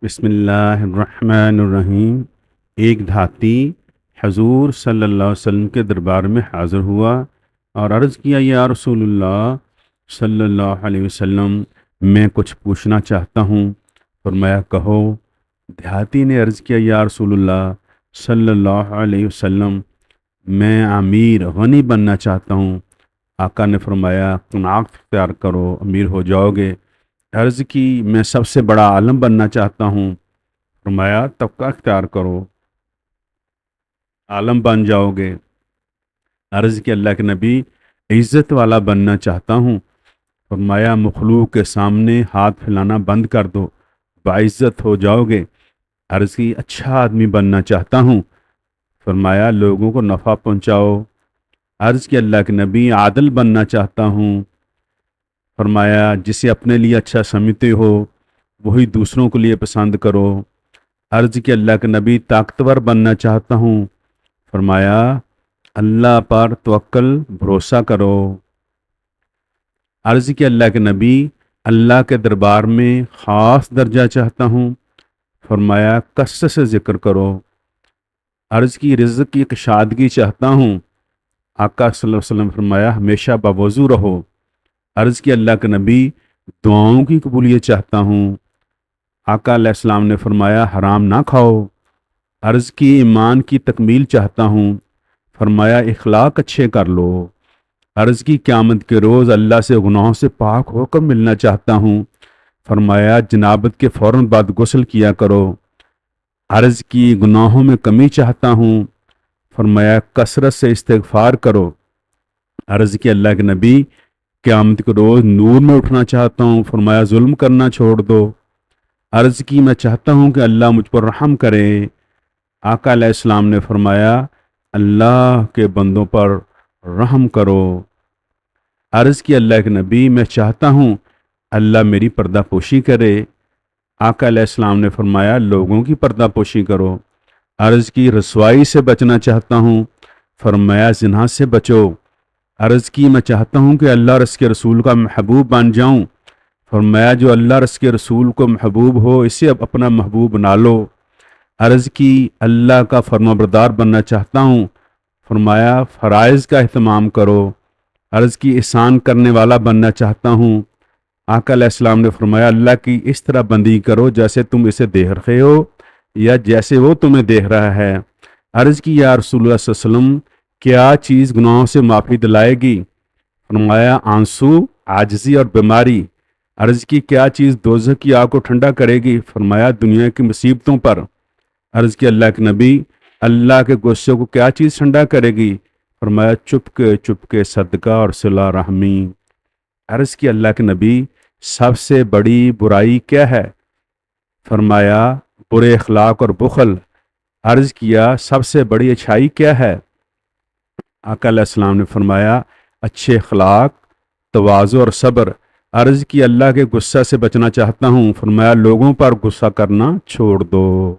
بسم اللہ الرحمن الرحیم۔ ایک دھاتی حضور صلی اللہ علیہ وسلم کے دربار میں حاضر ہوا اور عرض کیا، یا رسول اللہ صلی اللہ علیہ وسلم، میں کچھ پوچھنا چاہتا ہوں۔ فرمایا کہو۔ دیہاتی نے عرض کیا، یا رسول اللہ صلی اللہ علیہ وسلم، میں امیر غنی بننا چاہتا ہوں۔ آقا نے فرمایا قناعت اختیار کرو، امیر ہو جاؤ گے۔ عرض کی، میں سب سے بڑا عالم بننا چاہتا ہوں۔ فرمایا تقویٰ اختیار کرو، عالم بن جاؤ گے۔ عرض کی، اللہ کے نبی، عزت والا بننا چاہتا ہوں۔ فرمایا مخلوق کے سامنے ہاتھ پھیلانا بند کر دو، باعزت ہو جاؤ گے۔ عرض کی، اچھا آدمی بننا چاہتا ہوں۔ فرمایا لوگوں کو نفع پہنچاؤ۔ عرض کی، اللہ کے نبی، عادل بننا چاہتا ہوں۔ فرمایا جسے اپنے لیے اچھا سمجھتے ہو وہی دوسروں کے لیے پسند کرو۔ عرض کی، اللہ کے نبی، طاقتور بننا چاہتا ہوں۔ فرمایا اللہ پر توکل، بھروسہ کرو۔ عرض کی، اللہ کے نبی، اللہ کے دربار میں خاص درجہ چاہتا ہوں۔ فرمایا کثرت سے ذکر کرو۔ عرض کی، رزق کی کشادگی چاہتا ہوں۔ آقا صلی اللہ علیہ وسلم فرمایا ہمیشہ باوضو رہو۔ عرض کی، اللہ کے نبی، دعاؤں کی قبولیت چاہتا ہوں۔ آقا علیہ السلام نے فرمایا حرام نہ کھاؤ۔ عرض کی، ایمان کی تکمیل چاہتا ہوں۔ فرمایا اخلاق اچھے کر لو۔ عرض کی، قیامت کے روز اللہ سے گناہوں سے پاک ہو کر ملنا چاہتا ہوں۔ فرمایا جنابت کے فوراً بعد غسل کیا کرو۔ عرض کی، گناہوں میں کمی چاہتا ہوں۔ فرمایا کثرت سے استغفار کرو۔ عرض کی، اللہ کے نبی، قیامت کے روز نور میں اٹھنا چاہتا ہوں۔ فرمایا ظلم کرنا چھوڑ دو۔ عرض کی، میں چاہتا ہوں کہ اللہ مجھ پر رحم کرے۔ آقا علیہ السلام نے فرمایا اللہ کے بندوں پر رحم کرو۔ عرض کی، اللہ کے نبی، میں چاہتا ہوں اللہ میری پردہ پوشی کرے۔ آقا علیہ السلام نے فرمایا لوگوں کی پردہ پوشی کرو۔ عرض کی، رسوائی سے بچنا چاہتا ہوں۔ فرمایا زنا سے بچو۔ عرض کی، میں چاہتا ہوں کہ اللہ اور اس کے رسول کا محبوب بن جاؤں۔ فرمایا جو اللہ اور اس کے رسول کو محبوب ہو اسے اب اپنا محبوب بنا لو۔ عرض کی، اللہ کا فرمانبردار بننا چاہتا ہوں۔ فرمایا فرائض کا اہتمام کرو۔ عرض کی، احسان کرنے والا بننا چاہتا ہوں۔ آقا علیہ السلام نے فرمایا اللہ کی اس طرح بندگی کرو جیسے تم اسے دیکھ رہے ہو یا جیسے وہ تمہیں دیکھ رہا ہے۔ عرض کی، یا رسول اللہ صلی اللہ علیہ وسلم، کیا چیز گناہوں سے معافی دلائے گی؟ فرمایا آنسو، عاجزی اور بیماری۔ عرض کی، کیا چیز دوزخ کی آگ کو ٹھنڈا کرے گی؟ فرمایا دنیا کی مصیبتوں پر۔ عرض کی، اللہ کے نبی، اللہ کے غصے کو کیا چیز ٹھنڈا کرے گی؟ فرمایا چپ کے صدقہ اور صلہ رحمی۔ عرض کی، اللہ کے نبی، سب سے بڑی برائی کیا ہے؟ فرمایا برے اخلاق اور بخل۔ عرض کیا سب سے بڑی اچھائی کیا ہے؟ آقا علیہ السلام نے فرمایا اچھے اخلاق، تواضع اور صبر۔ عرض کی، اللہ کے غصہ سے بچنا چاہتا ہوں۔ فرمایا لوگوں پر غصہ کرنا چھوڑ دو۔